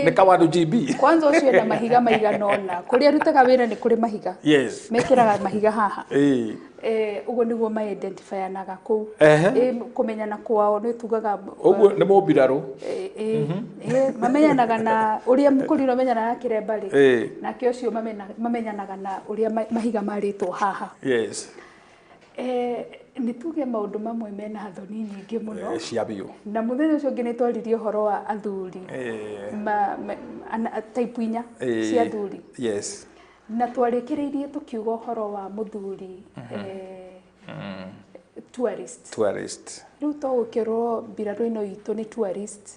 Nĩ kawandu GB. Kwanza ucio na mahiga maiganona. Kuria rutaga wira ni kuri mahiga. Yes. Mekiraga mahiga haha. Ugo niguo ma identify naga kuu. Kumenyana kwao ni tugaga uguo ni mobiraru. Mamenyanaga na uria mukuriro menyana na kiremba ri. Na kio cio mamenyanaga na uria mahiga maritwo haha. Yes. Ni tuge maundu mamwe mena thoni nyingi muno. Ciabio. Na muthenya ucio ngi ni twaririe horo wa athuri. Type inya cia athuri. Yes. Na twarikiriirie tukiuga horo wa muthuri tourist. Riu togukirwo mbiraro ino itu ni tourist.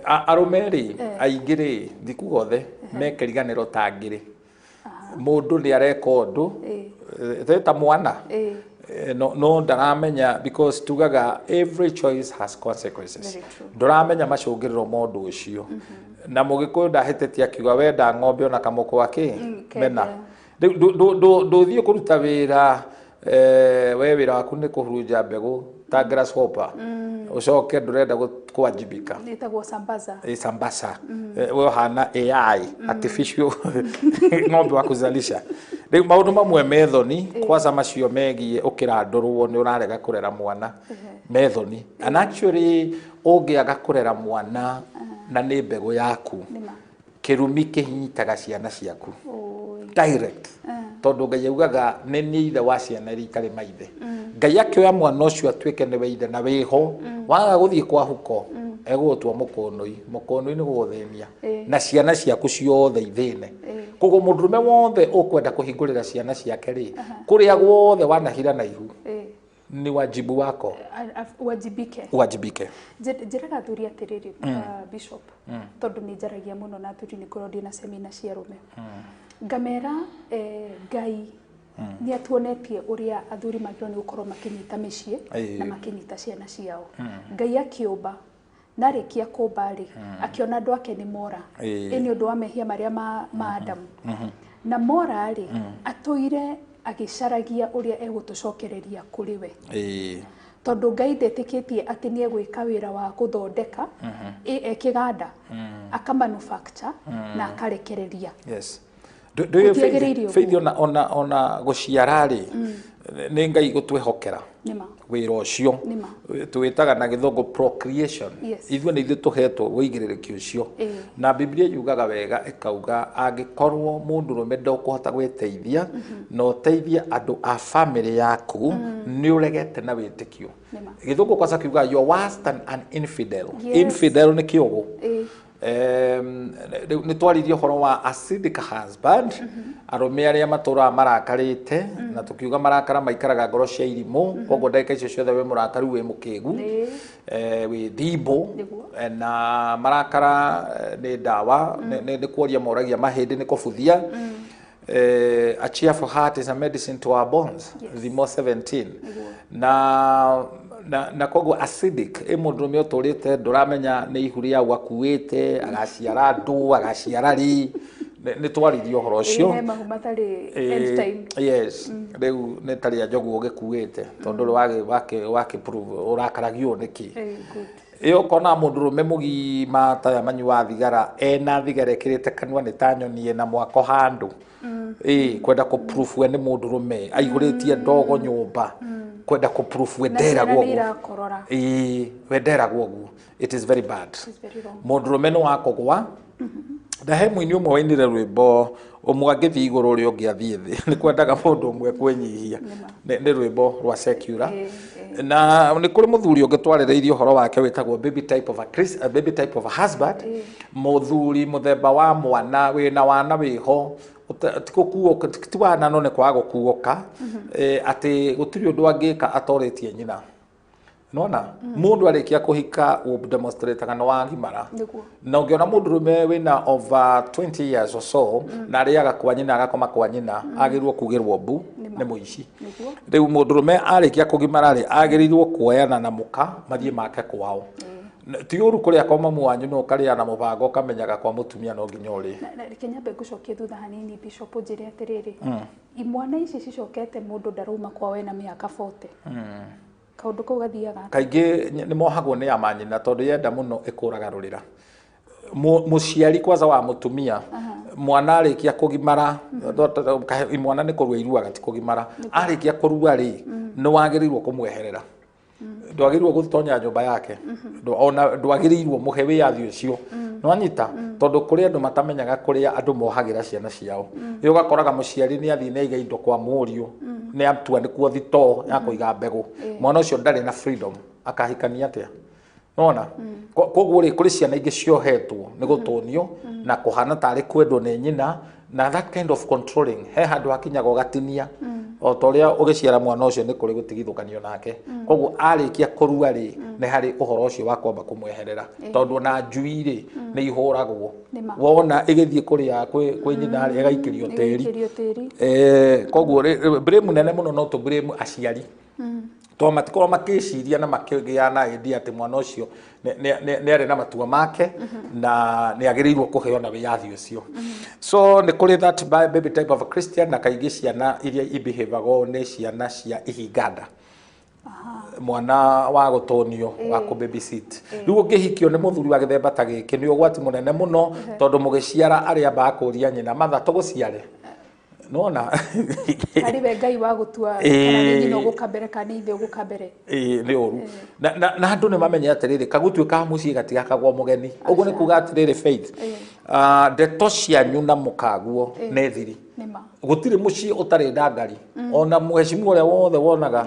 Arumeri aingiri thikuga othe mekiriganiro tangiri. Mundu ni areka undu theta mwana. No ndaramenya because tugaga every choice has consequences. Ndaramenya macungiriro mundu ucio. Na mugikuyu ndahetetia kiuga wenda ng'ombe ona kamoko wake mena. Nduthie kuruta wira we wira waku ni kuhuruja mbegu ta grasshopper. Ucoke ndurenda kwajibika. Nitagwo sambaza. Sambaza. We hana AI artificial ng'ombe wa kuzalisha. Riu maundu mamwe methoni kwaza macio megie ukira ndurwo ni urarega kurera mwana methoni. And actually ungiaga kurera mwana na ni mbegu yaku kirumi kihinyitaga ciana ciaku direct tondu Ngai augaga ni ithe wa ciana iria ikari maithe. Ngai akioya mwana ucio atuike ni weithe na wiho waga guthie kwa huko egutwo mukonoi ni guthemia na ciana ciaku ciothe ithine. Koguo mundurume wothe ukwenda kuhingurira ciana ciake ri kuria guothe wanahira na ihu ni wajibu wako wajibike. Njiraga athuri atiriri bishop tondu ni njaragia muno na athuri ni kurodi na semina cia rume. Ngamera Ngai ni atuonetie uria athuri magiro ni gukorwo makinyita micii na makinyita ciana ciao. Ngai akiumba narikia kumba ri akiona andu ake ni mora ni undu wa mehia maria ma Adamu na mora ri atuire agicaragia uria egutucokereria kuri we. Tondu Ngai ndetikitie ati ni egwika wira wa guthondeka ekiganda akamanufacture na akarekereria. Yes. Do you faith ona guciara ri ni Ngai gutwehokera wira ucio twitaga na githongo procreation. Ithuĩ nĩ ithuĩ tuhetwo wĩigĩrĩrĩki ucio na Biblia yugaga wega ikauga angikorwo mundurume ndokuhota gwĩteithia no teithia andu a family yaku ni uregete na wĩtĩkio. Githongo kwaca kiuga you are worse than an infidel. Infidel ni kiugo. Ni twaririe horo wa acidic husband arume aria matura marakarite na tukiuga marakara maikaraga ngoro cia irimu koguo ndagika icio ciothe we murakaru we mukigu we thibo na marakara ni dawa ni kuoria moragia mahindi ni kubuthia. A cheerful heart is a medicine to our bones. Thimo 17 na koguo acidic mundurume uturite nduramenya ni ihuri ya gwakuite agaciara ndu agaciara ri ni twaririo horo ucio yes riu ni tari njogu ugikuite tondu wake prove urakaragio niki iyo kona mundurume mugima ta manyua thigara ena thigara ekirite kanwa ni tanyonie na mwako handu kwenda ku prove we ni mundurume aiguritie ndogo nyumba kwenda ku prove we deragwo guo it is very bad. Mundurume no akogwa na he mwini umwe wainire rwimbo umwe agithi iguru uri ungi athie thi ni kwendaga mundu umwe kwenyihia ni rwimbo rwa secular na ni kuri muthuri ungitwarireirio horo wake witagwo baby type of a husband muthuri muthemba wa mwana wina wana wiho tikukuoka tiwana no ne kwaga kuoka ati gutiri undu angika atoretie nyina nona mundu arikia kuhika demonstrate kana wangimara na ungiona mundurume wina over 20 years or so na ariaga kwa nyina agakoma kwa nyina agirwo kugirwo mbu ni muici riu mundurume arikia kugimara ri agirirwo kuoyana na muka mathie make kwao ti uru kuria kwa mamu wanyu no karia na mubango kamenyaga kwa mutumia no nginya uri na Kenyambe gucokie thutha hanini bishop njire atiriri imwana ici cicokete mundu ndaruma kwa we na miaka 40 kaundu kau gathiaga kaingi ni mohagwo ni amanyina tondu yenda muno ikuraga rurira muciari kwanza wa mutumia mwana arikia kugimara mwana ni kurua iruaga ti kugimara arikia kurua ri ni wagirirwo kumweherera ndwagirirwo gutonya nyumba yake ona ndwagirirwo muhe wiathi ucio no anyita tondu kuri andu matamenyaga kuri andu mohagira ciana ciao yo gakoraga muciari ni athi neiga indo kwa muriu ni atua ni kuo thito ya kuiga mbegu mwana ucio ndari na freedom akahikania atia nona koguo ri kuri ciana ingi ciohetwo ni gutonio na kuhana tari kwendwo ni nyina na that kind of controlling he handu hakinyaga ugatinia o toria ugiciara mwana ucio ni kuri gutigithukanio nake koguo arikia kurua ri ni hari uhoro ucio wa kwamba kumweherera tondu na njui ri ni ihuragwo wona igithie kuria kwi nyina ri igaikirio tiri koguo blame nene muno no to blame aciari to matiko makiciria na makigiana idea ati mwana ucio ni ari na matua make na ni agirirwo kuheo na wiathi ucio so ni kuri that baby type of a Christian na kaigi ciana iria ibehaviorgo ni ciana cia ihinganda mwana wa gutonio wa ku babysit riu ngihikio ni muthuri wa githemba ta giki ni ugwati munene muno tondu mugiciara aria bakuria nyina matha tuguciare nona hari we ngai wa gutua kana nyina gukambere kana ithe gukambere ni oru na andu ni mamenya atiriri kagutu ka mucii gatiga kagwo mugeni uguo ni kuga atiriri Faith ndeto cianyu na mukaguo ne thiri gutire mucii utari ndangari ona muheshimu uria wothe wonaga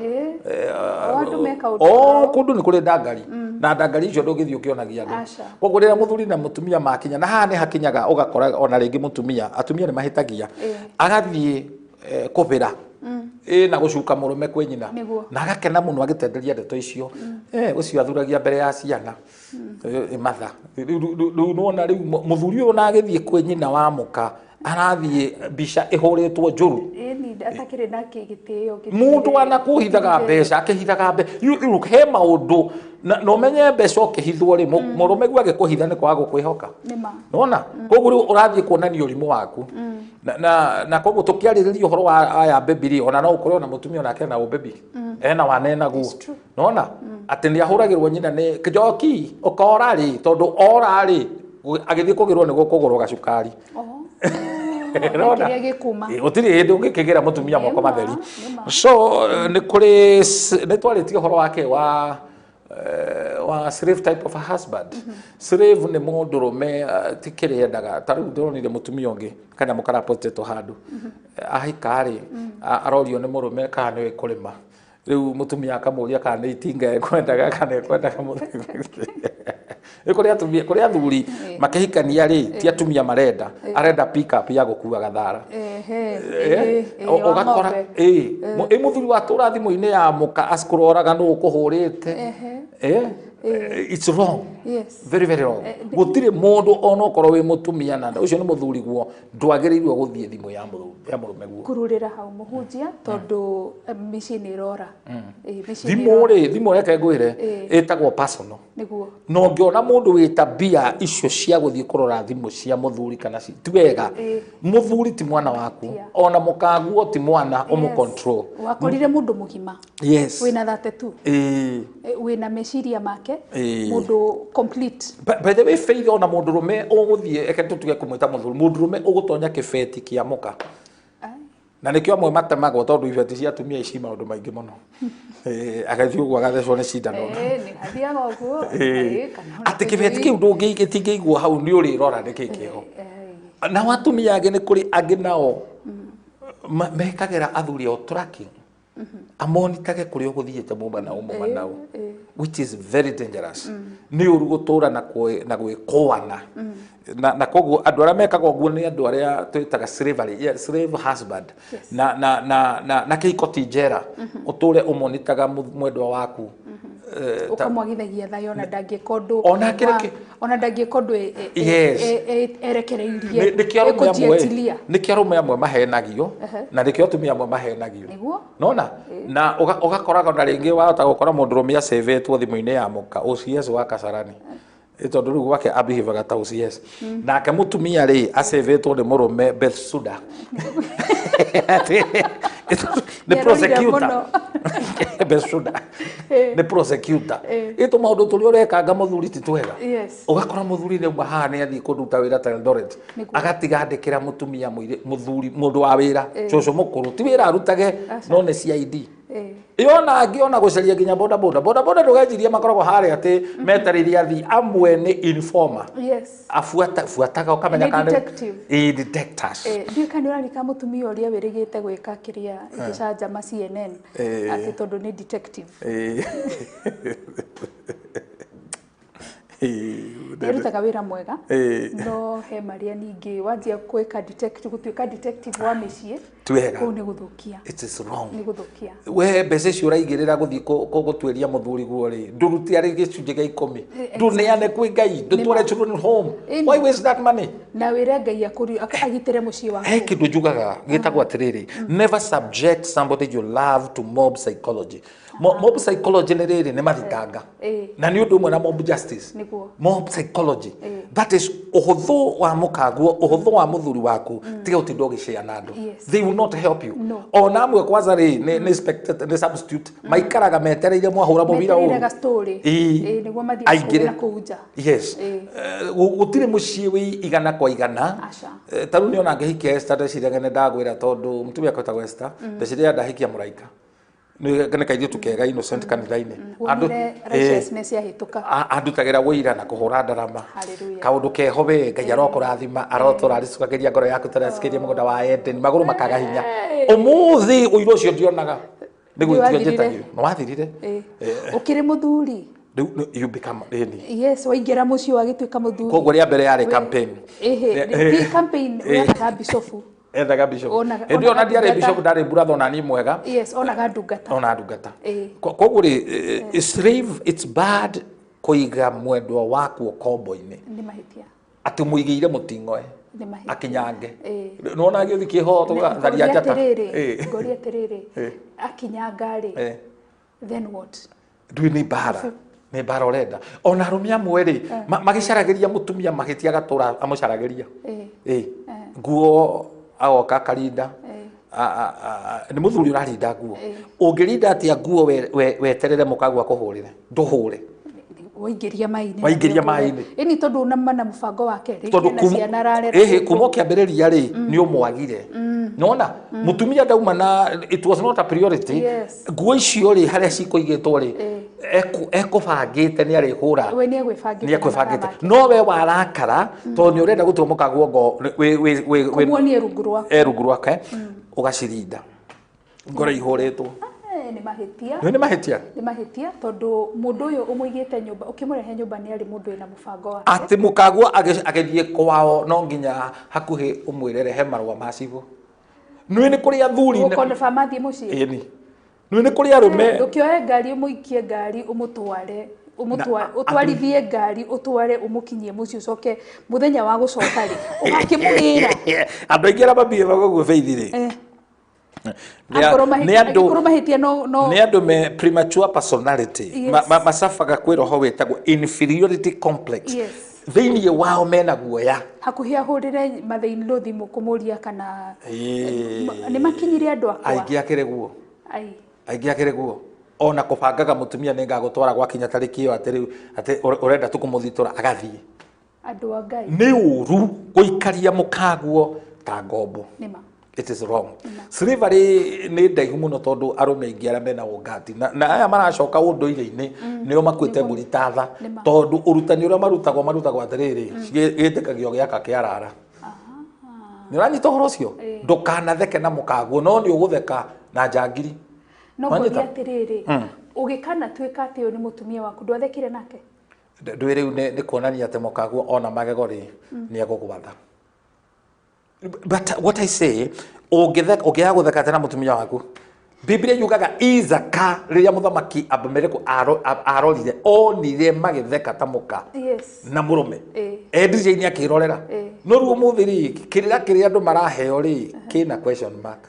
wandu meka kundu ni kuri ndangari na ndangari icio ndungithii ukionagia andu koguo rira muthuri na mutumia makinya na haha ni hakinyaga ugakora ona ringi mutumia atumia ni mahitagia agathie kubira na gucuka murume kwi nyina na agakena muno agitenderia ndeto icio ucio athuragia mbere ya ciana matha riu nona riu muthuri uyu na agithie kwi nyina wa muka arathie mbica ihuritwo njuru atakire na kigitio mundu anakuhithaga mbeca akihithaga he maundu no menye mbeca ukihithwo ri murume gwa gikuhitha ni kwaga kwihoka nona koguo riu urathie kuonania urimu waku na koguo tukiaririria uhoro wa aya baby ri ona no ukorwo na mutumia onake na baby ena wanena guo nona ati ni ahuragirwo nyina ni kijoki ukora ri tondu ora ri agithie kugirwo ni gukugurwo gacukari utiri hindi ungikigira mutumia moko matheri so ni kuri ni twaritie horo wake wa slave type of a husband slave ni mundu rume tikiri endaga tariu ndonire mutumia ungi kana mukara potato handu ahikari arorio ni murume kana ni kurima riu mutumia akamuria kana ni itinga ekwendaga kana ekwendaga kuri athuri makihikania ri ti atumia arenda pick up ya gukua gathara ugakora muthuri wa tura thimu-ini ya muka asikuroraga no ukuhurite it's wrong very very wrong gutire mundu ona okorwo wi mutumia na ucio ni muthuri guo ndwagirirwo guthie thimu ya murume guo kururira hau muhunjia tondu micini irora thimu reke ngwire itagwo personal niguo no ngiona mundu wi tabia icio cia guthie kurora thimu cia muthuri kana ti wega muthuri ti mwana waku ona mukaguo ti mwana umu control wakorire mundu mugima wina thate tu wina meciria make mundu complete by the way Faith ona mundu rume uguthie eke tutuge kumwita muthuri mundu rume ugutonya kibeti kia muka na nikio amwe matemaga tondu ibeti cia atumia ici maundu maingi muno agathie uguo agathecwo ni cindano ni hathiaga uguo ati kibeti kiu ndungiigwo hau ni urirora nikikiho na watumia angi ni kuri angi nao mekagira athuri ao tracking amonitage kuri uguthiete mumba na which is very dangerous ni uru gutura na gwikoana na koguo andu aria mekaga uguo ni andu aria twitaga slavery slave husband na kihiko ti njera uture umonitaga mwendwa waku ukamwagithagia thayo na ndangiekondu ona ndangiekondu erekereirie nikio arume amwe mahenagio na nikio atumia amwe mahenagio nona na ugakoraga na ringi wahota gukora mundu rumia savetwo thimu-ini ya muka OCS wa Kasarani tondu riu gwake abihivaga ta OCS nake mutumia ri asavetwo ni murume Bethsuda the prosecutor beshuda the prosecutor ito maundu tuli urekanga muthuri ti twega ugakora muthuri ne maha ne athi kuruta wira ta Eldoret agatiga andikira mutumia muthuri mundu wa wira coco mukuru ti wira arutage no ne CID yona angiona gucaria nginya boda boda ndugejirie makoragwo hare ati metarithia athi amwe ni informer afuataga ukamenya kana detectives ndio kana urarika mutumia uria wirigite gwika kiria gicanja ma CNN ati tondu ni detective Erutaga wira mwega no he maria ningi wanjia kwika detective gutuika detective wa micii twega ko ni guthukia it is wrong ni guthukia we mbeca cio raigirira guthi gutweria muthuri guo ri nduruti ari gicunje gia 10 nduneane kwi ngai ndutware children home why waste that money na wira ngai agitire mucii waku he kindu njugaga gitagwo atiriri never subject somebody you love to mob psychology mob psychology ni riri ni mathitanga na ni undu umwe na mob justice mob psychology that is uhuthu wa mukaguo uhuthu wa muthuri waku tiga utindo ugicea na andu they will not help you ona amwe kwanza ri ni spectator ni substitute maikaraga metereire mwahura mubira u metereire story niguo mathie na kuja yes gutire mucii wi igana kwa igana taru ni ona ngehikia Esther ndeciria ne ndagwira tondu mutumia kwetagwo Esther ndeciria ndahikia muraika ni kaithio tukega innocent kanitha-ini andu righteousness yahituka andutagira wira na kuhura ndarama kaundu keho we ngai arokurathima aroturarisukagiria ngoro yaku tarasikiria mugunda wa Eden maguru makaga hinya umuthi uiro ucio ndionaga niguitio njetagia no wathirire ukiri muthuri you become yes waingira mucii wagituika muthuri koguo ria mbere yari campaign campaign ya bisofu ethaga bishop ndio na ndiare bishop ndari brother na ni mwega onaga ndungata koguo ri slave it's bad kuiga mwendwa waku kombo-ini ni mahitia ati muigire mutingoe akinyange nona agio thikiho tugatharia njata ngori atiriri akinyanga ri then what ndui ni bara urenda ona rumia mweri magicaragiria mutumia mahitia gatura amucaragiria nguo agoka karinda ni muthuri urarinda nguo ungirinda atia nguo weterere mukagwa kuhurire nduhure waingiria mai-ini ini tondu na mubango wake na ciana ararera kuma kiambiriria ri ni umwagire nona mutumia ndauma na it was not a priority nguo icio ri haria cikuigitwo ri ekubangite ni ari hura we ni egwibangite no we warakara tondu ni urenda gutua mukagwo ngo we muonie rungu rwake ugacirinda ngoro ihuritwo ni mahitia tondu mundu uyu umuigite nyumba ukimurehe nyumba ni ari mundu ina mubango wake ati mukagwo agethie kwao no nginya hakuhi umwirere he marwa macibo ni kuri athuri uko famathi mucii ni kuri arume ukioe ngari umuikie ngari umutware utwarithie ngari utware umukinyie mucii ucoke muthenya wa gucoka ri ugakimurira andu aingi arabambie bagwo feithire ni andu me premature personality macabaga kwi roho wetagwo inferiority complex thiini wao mena guoya hakuhi ahurire mathaini ndo thimu kumuria kana ni makinyire andu akwa aingi akire guo ona kubangaga mutumia ni ngagutwara gwa kinya tariki iyo ati urenda tukumuthitura agathie andu a Ngai ni uru guikaria mukagwo ta ngombo it is wrong slavery ni ndaihu muno tondu arume ingi ara mena ugati na aya maracoka unduire-ini nio makwite muritatha tondu urutani uria marutagwo atiriri gitikagio giaka kiarara ni uranyita uhoro ucio ndukanatheke na mukagwo no ni ugutheka na njangiri no ngori atiriri ugikana twika ati uyu ni mutumia waku ndwathekire nake ndwiriu ni kuonania ati mukagwo ona magego ri ni egugwatha. But what I say, ugiaga gutheka tena mutumia waku Biblia yugaga Izaka riria muthamaki Abimeleku arorire onire magitheka tamuka na murume ndije-ini akirorera no ruo muthiri kiria andu maraheo ri kina question mark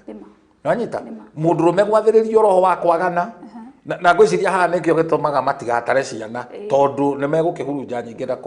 nanyita mundurume gwathiririo roho wa kwagana na ngwiciria haha nikio gitumaga matigatare ciana tondu nimegukihurunja nyingi